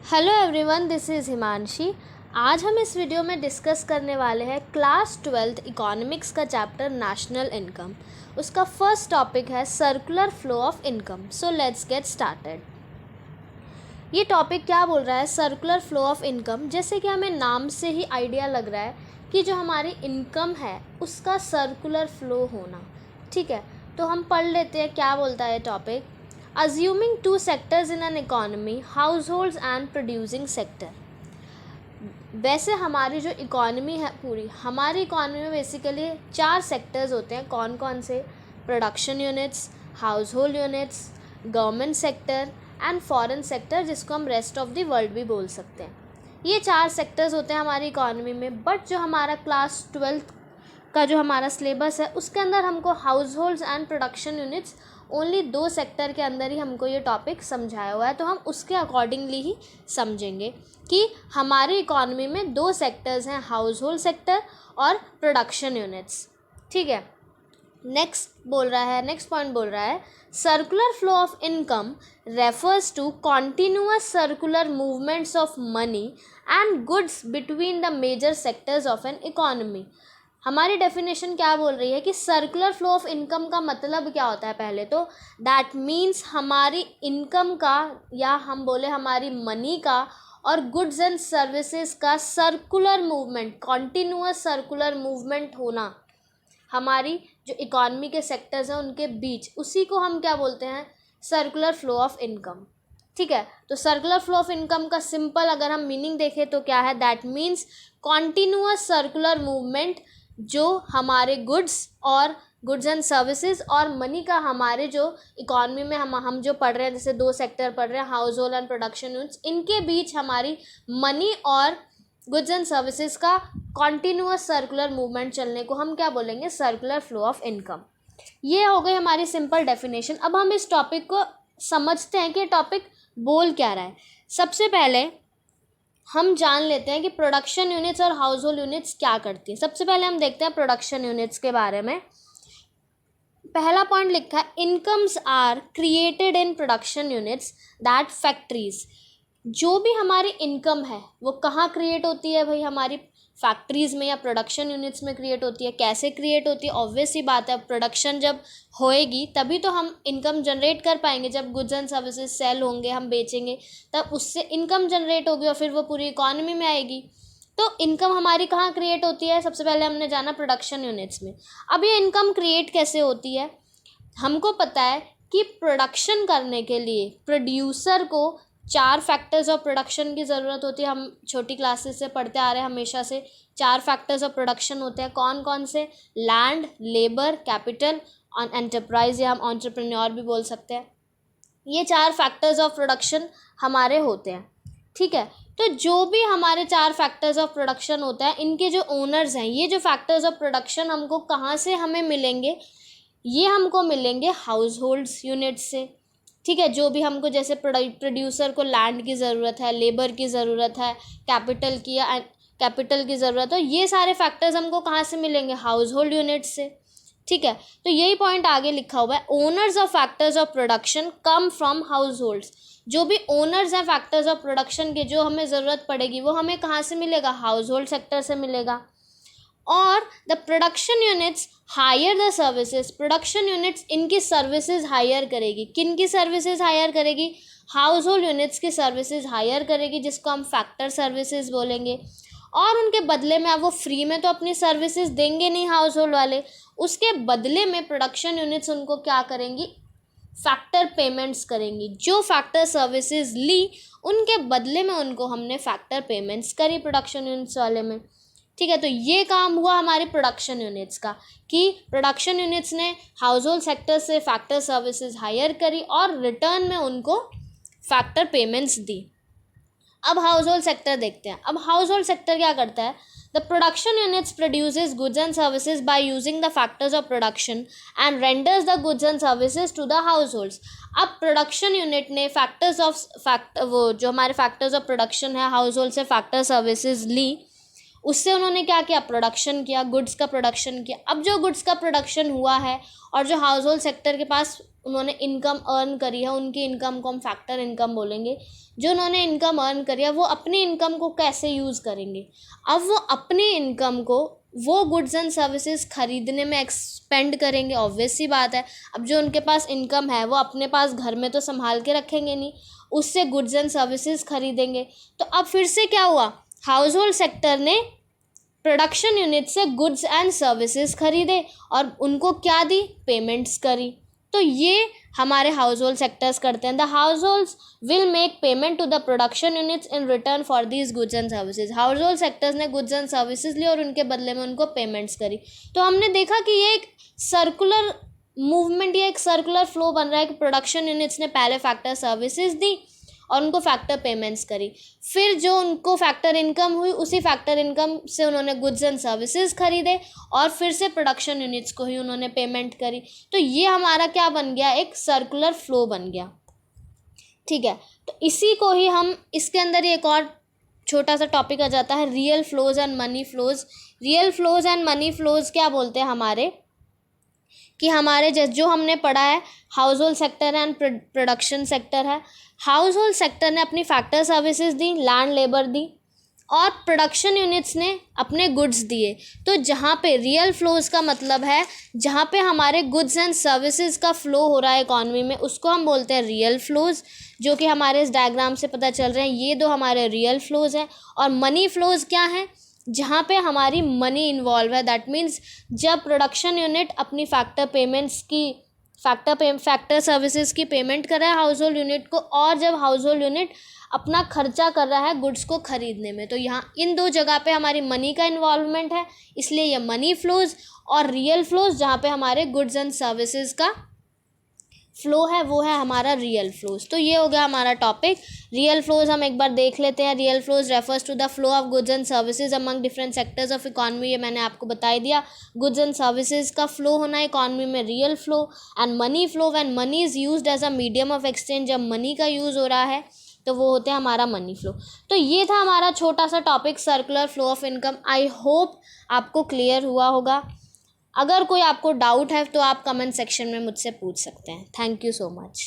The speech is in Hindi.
Hello everyone, this is Himanshi. आज हम इस वीडियो में डिस्कस करने वाले हैं क्लास 12th इकोनॉमिक्स का चैप्टर नेशनल इनकम। उसका फर्स्ट टॉपिक है circular flow of income. So let's get started. ये टॉपिक क्या बोल रहा है? Circular flow of income. जैसे कि हमें नाम से ही आइडिया लग रहा है कि जो हमारी इनकम है उसका सर्कुलर फ्लो होना। ठीक है, तो हम पढ़ लेते हैं क्या बोलता है topic. Assuming two sectors in an economy, households and producing sector। वैसे हमारी जो इकॉनमी है पूरी, हमारी इकॉनमी में बेसिकली 4 सेक्टर्स होते हैं। कौन कौन से? Production units, house hold units, government sector and foreign sector, जिसको हम रेस्ट ऑफ द वर्ल्ड भी बोल सकते हैं। ये 4 सेक्टर्स होते हैं हमारी इकॉनमी में। बट जो हमारा क्लास 12th का जो हमारा सिलेबस है उसके अंदर हमको house holds and production units only 2 sector के अंदर ही हमको ये टॉपिक समझाया हुआ है। तो हम उसके अकॉर्डिंगली ही समझेंगे कि हमारी इकॉनमी में 2 सेक्टर्स हैं, हाउस होल्ड सेक्टर और प्रोडक्शन यूनिट्स। ठीक है, नेक्स्ट पॉइंट बोल रहा है circular flow of income refers to continuous circular movements of money and goods between the major sectors of an economy. हमारी डेफिनेशन क्या बोल रही है कि सर्कुलर फ्लो ऑफ इनकम का मतलब क्या होता है? पहले तो दैट मीन्स हमारी इनकम का, या हम बोले हमारी मनी का और गुड्स एंड सर्विसेज का circular movement, continuous circular movement होना हमारी जो इकॉनमी के सेक्टर्स हैं उनके बीच, उसी को हम क्या बोलते हैं? Circular flow of income. ठीक है, तो सर्कुलर फ्लो ऑफ इनकम का सिंपल अगर हम मीनिंग देखें तो क्या है? That means continuous circular movement जो हमारे गुड्स एंड सर्विसेज और मनी का हमारे जो इकॉनमी में हम जो पढ़ रहे हैं, जैसे 2 सेक्टर पढ़ रहे हैं, house hold and production units, इनके बीच हमारी मनी और गुड्स एंड सर्विसेज का कॉन्टिन्यूअस सर्कुलर मूवमेंट चलने को हम क्या बोलेंगे? Circular flow of income. ये हो गई हमारी सिंपल डेफिनेशन। अब हम इस टॉपिक को समझते हैं कि टॉपिक बोल क्या रहा है। सबसे पहले हम जान लेते हैं कि प्रोडक्शन यूनिट्स और हाउस होल्ड यूनिट्स क्या करती हैं। सबसे पहले हम देखते हैं प्रोडक्शन यूनिट्स के बारे में। पहला पॉइंट लिखा है incomes are created in production units that factories. जो भी हमारी इनकम है वो कहाँ क्रिएट होती है भाई? हमारी फैक्ट्रीज में या प्रोडक्शन यूनिट्स में क्रिएट होती है। कैसे क्रिएट होती है? ऑब्वियस सी बात है, प्रोडक्शन जब होएगी तभी तो हम इनकम जनरेट कर पाएंगे। जब गुड्स एंड सर्विसेज सेल होंगे, हम बेचेंगे, तब उससे इनकम जनरेट होगी और फिर वो पूरी इकॉनमी में आएगी। तो इनकम हमारी कहाँ क्रिएट होती है? सबसे पहले हमने जाना प्रोडक्शन यूनिट्स में। अब ये इनकम क्रिएट कैसे होती है? हमको पता है कि प्रोडक्शन करने के लिए प्रोड्यूसर को 4 फैक्टर्स ऑफ प्रोडक्शन की ज़रूरत होती है। हम छोटी क्लासेस से पढ़ते आ रहे हैं हमेशा से। 4 फैक्टर्स ऑफ प्रोडक्शन होते हैं। कौन कौन से? लैंड, लेबर, कैपिटल और एंटरप्राइज, या हम एंटरप्रेन्योर भी बोल सकते हैं। ये 4 फैक्टर्स ऑफ प्रोडक्शन हमारे होते हैं। ठीक है, तो जो भी हमारे 4 फैक्टर्स ऑफ प्रोडक्शन होता है, इनके जो ओनर्स हैं, ये जो फैक्टर्स ऑफ प्रोडक्शन हमको कहाँ से हमें मिलेंगे? ये हमको मिलेंगे हाउस होल्ड्स यूनिट से। ठीक है, जो भी हमको, जैसे प्रोड्यूसर को लैंड की ज़रूरत है, लेबर की ज़रूरत है, कैपिटल की ज़रूरत है, ये सारे फैक्टर्स हमको कहाँ से मिलेंगे? हाउस होल्ड यूनिट से। ठीक है, तो यही पॉइंट आगे लिखा हुआ है owners of factors of production come from house holds. जो भी ओनर्स हैं फैक्टर्स ऑफ प्रोडक्शन के, जो हमें ज़रूरत पड़ेगी वो हमें कहाँ से मिलेगा? हाउस होल्ड सेक्टर से मिलेगा। और the production units hire the services. Production units इनकी सर्विसेज हायर करेगी। किन की सर्विसेज हायर करेगी? हाउस होल्ड यूनिट्स की सर्विसेज हायर करेगी, जिसको हम फैक्टर सर्विसेज बोलेंगे। और उनके बदले में, अब वो फ्री में तो अपनी सर्विसेज देंगे नहीं हाउस होल्ड वाले, उसके बदले में प्रोडक्शन यूनिट्स उनको क्या करेंगी? फैक्टर पेमेंट्स करेंगी। जो फैक्टर सर्विसेज ली उनके बदले में उनको हमने फैक्टर पेमेंट्स करी प्रोडक्शन यूनिट्स वाले में। ठीक है, तो ये काम हुआ हमारे प्रोडक्शन यूनिट्स का कि प्रोडक्शन यूनिट्स ने हाउस होल्ड सेक्टर से फैक्टर सर्विसेज हायर करी और रिटर्न में उनको फैक्टर पेमेंट्स दी। अब हाउस होल्ड सेक्टर देखते हैं। अब हाउस होल्ड सेक्टर क्या करता है? The production units produces goods and services by using the factors of production and renders the goods and services to the households. अब प्रोडक्शन यूनिट ने वो जो हमारे फैक्टर्स ऑफ प्रोडक्शन है, हाउस होल्ड से फैक्टर सर्विसेज ली, उससे उन्होंने क्या किया? प्रोडक्शन किया, गुड्स का प्रोडक्शन किया। अब जो गुड्स का प्रोडक्शन हुआ है और जो हाउस होल्ड सेक्टर के पास उन्होंने इनकम अर्न करी है, उनकी इनकम को हम फैक्टर इनकम बोलेंगे। जो उन्होंने इनकम अर्न करी है वो अपनी इनकम को कैसे यूज़ करेंगे। अब वो अपनी इनकम को वो गुड्स एंड सर्विसेज खरीदने में एक्सपेंड करेंगे, ऑब्वियस सी बात है। अब जो उनके पास इनकम है वो अपने पास घर में तो संभाल के रखेंगे नहीं, उससे गुड्स एंड सर्विसेज खरीदेंगे। तो अब फिर से क्या हुआ, हाउस होल्ड सेक्टर ने प्रोडक्शन यूनिट से गुड्स एंड सर्विसेज खरीदे और उनको क्या दी, पेमेंट्स करी। तो ये हमारे हाउस होल्ड सेक्टर्स करते हैं। The households will make payment to the production units in return for these goods and services. Household sectors ने गुड्स एंड सर्विसेज ली और उनके बदले में उनको पेमेंट्स करी। तो हमने देखा कि ये एक सर्कुलर मूवमेंट या एक सर्कुलर फ्लो बन रहा है कि प्रोडक्शन यूनिट्स ने पहले फैक्टर सर्विसेज दी और उनको फैक्टर पेमेंट्स करी, फिर जो उनको फैक्टर इनकम हुई उसी फैक्टर इनकम से उन्होंने गुड्स एंड सर्विसेज खरीदे और फिर से प्रोडक्शन यूनिट्स को ही उन्होंने पेमेंट करी। तो ये हमारा क्या बन गया, एक सर्कुलर फ्लो बन गया। ठीक है, तो इसी को ही हम इसके अंदर ही एक और छोटा सा टॉपिक आ जाता है, real flows and money flows. Real flows and money flows क्या बोलते हैं हमारे, कि हमारे जो हमने पढ़ा है household sector and production sector है। हाउस होल्ड सेक्टर ने अपनी फैक्टर सर्विसेज दी, लैंड लेबर दी, और प्रोडक्शन यूनिट्स ने अपने गुड्स दिए। तो जहाँ पे रियल फ्लोज का मतलब है जहाँ पे हमारे गुड्स एंड सर्विसेज का फ्लो हो रहा है इकॉनमी में, उसको हम बोलते हैं रियल फ्लोज, जो कि हमारे इस डायग्राम से पता चल रहे हैं। ये दो हमारे रियल फ्लोज हैं। और मनी फ्लोज क्या हैं, जहाँ पे हमारी मनी इन्वॉल्व है। दैट मीन्स जब प्रोडक्शन यूनिट अपनी फैक्टर पेमेंट्स की फैक्टर सर्विसेज की पेमेंट कर रहा है हाउस होल्ड यूनिट को, और जब हाउस होल्ड यूनिट अपना खर्चा कर रहा है गुड्स को खरीदने में, तो यहाँ इन दो जगह पे हमारी मनी का इन्वॉल्वमेंट है, इसलिए ये मनी फ्लोज। और रियल फ्लोज जहाँ पे हमारे गुड्स एंड सर्विसेज का फ्लो है वो है हमारा रियल फ्लोज। तो ये हो गया हमारा टॉपिक। रियल फ्लोज हम एक बार देख लेते हैं। Real flows refers to the flow of goods and services among different sectors of economy. ये मैंने आपको बता ही दिया, गुड्स एंड सर्विसेज का फ्लो होना इकॉनमी में real flow. And money flow, when money is used as a medium of exchange, जब मनी का यूज़ हो रहा है तो वो होते हैं हमारा मनी फ्लो। तो ये था हमारा छोटा सा topic, circular flow of income. I hope आपको क्लियर हुआ होगा। अगर कोई आपको डाउट है तो आप कमेंट सेक्शन में मुझसे पूछ सकते हैं। Thank you so much.